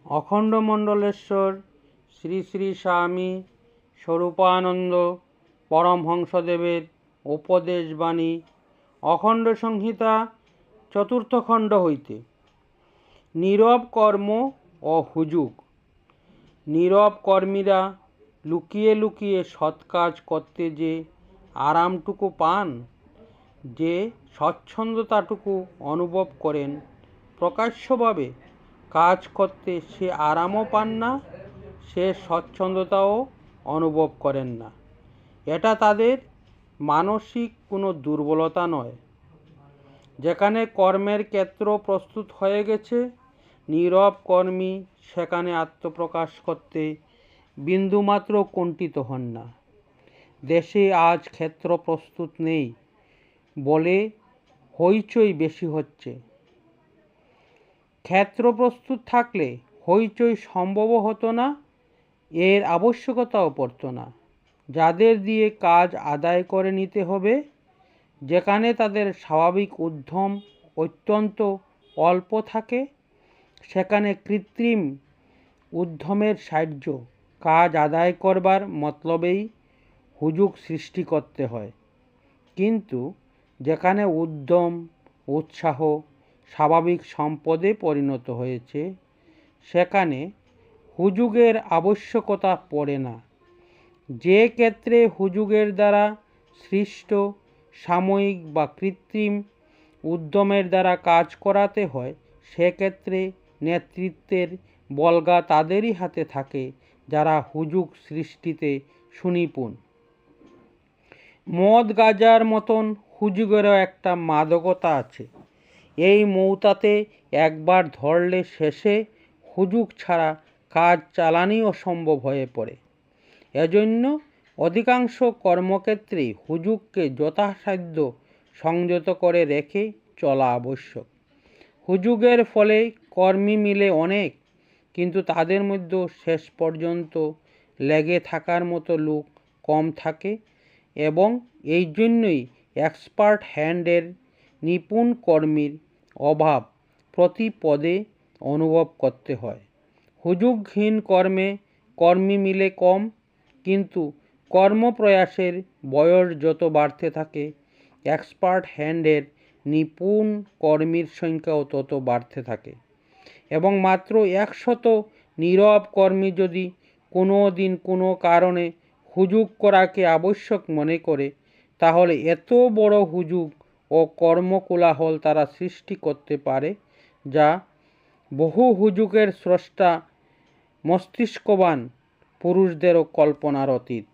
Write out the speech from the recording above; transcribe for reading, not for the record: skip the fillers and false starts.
অখণ্ডমণ্ডলেশ্বর শ্রী শ্রী স্বামী স্বরূপানন্দ পরমহংসদেবের উপদেশবাণী অখণ্ড সংহিতা চতুর্থ খণ্ড হইতে নীরব কর্ম ও হুজুগ। নীরব কর্মীরা লুকিয়ে লুকিয়ে সৎ কাজ করতে যে আরামটুকু পান, যে স্বচ্ছন্দতাটুকু অনুভব করেন, প্রকাশ্যভাবে কাজ করতে সে আরামও পান না, সে স্বচ্ছন্দতাও অনুভব করেন না। এটা তাদের মানসিক কোনো দুর্বলতা নয়। যেখানে কর্মের ক্ষেত্র প্রস্তুত হয়ে গেছে, নীরব কর্মী সেখানে আত্মপ্রকাশ করতে বিন্দুমাত্র কুণ্ঠিত হন না। দেশে আজ ক্ষেত্র প্রস্তুত নেই বলে হইচই বেশি হচ্ছে। ক্ষেত্র প্রস্তুত থাকলে হইচই সম্ভব হতো না, এর আবশ্যকতাও পড়তো না। যাদের দিয়ে কাজ আদায় করে নিতে হবে, যেখানে তাদের স্বাভাবিক উদ্যম অত্যন্ত অল্প থাকে, সেখানে কৃত্রিম উদ্যমের সাহায্য কাজ আদায় করবার মতলবেই হুজুগ সৃষ্টি করতে হয়। কিন্তু যেখানে উদ্যম উৎসাহ স্বাভাবিক সম্পদে পরিণত হয়েছে, সেখানে হুজুগের আবশ্যকতা পড়ে না। যে ক্ষেত্রে হুজুগের দ্বারা সৃষ্ট সাময়িক বা কৃত্রিম উদ্যমের দ্বারা কাজ করাতে হয়, সেক্ষেত্রে নেতৃত্বের বলগা তাদেরই হাতে থাকে যারা হুজুগ সৃষ্টিতে সুনিপুণ। মদ গাঁজার মতন হুজুগেরও একটা মাদকতা আছে। এই মৌতাতে একবার ধরলে শেষে হুজুগ ছাড়া কাজ চালানোই অসম্ভব হয়ে পড়ে। এজন্য অধিকাংশ কর্মক্ষেত্রেই হুজুগকে যথাসাধ্য সংযত করে রেখে চলা আবশ্যক। হুজুগের ফলে কর্মী মিলে অনেক, কিন্তু তাদের মধ্যে শেষ পর্যন্ত লেগে থাকার মতো লোক কম থাকে, এবং এই জন্যই এক্সপার্ট হ্যান্ডের নিপুণ কর্মীর অভাব প্রতি পদে অনুভব করতে হয়। হুজুগহীন কর্মে কর্মী মিলে কম, কিন্তু কর্মপ্রয়াসের বয়স যত বাড়তে থাকে, এক্সপার্ট হ্যান্ডের নিপুণ কর্মীর সংখ্যাও তত বাড়তে থাকে। এবং মাত্র 100 নীরব কর্মী যদি কোনো দিন কোনো কারণে হুজুগ করাকে আবশ্যক মনে করে, তাহলে এত বড় হুজুগ ও কর্মকোলাহল তারা সৃষ্টি করতে পারে, যা বহু হুজুগের স্রষ্টা মস্তিষ্কবান পুরুষদেরও কল্পনার অতীত।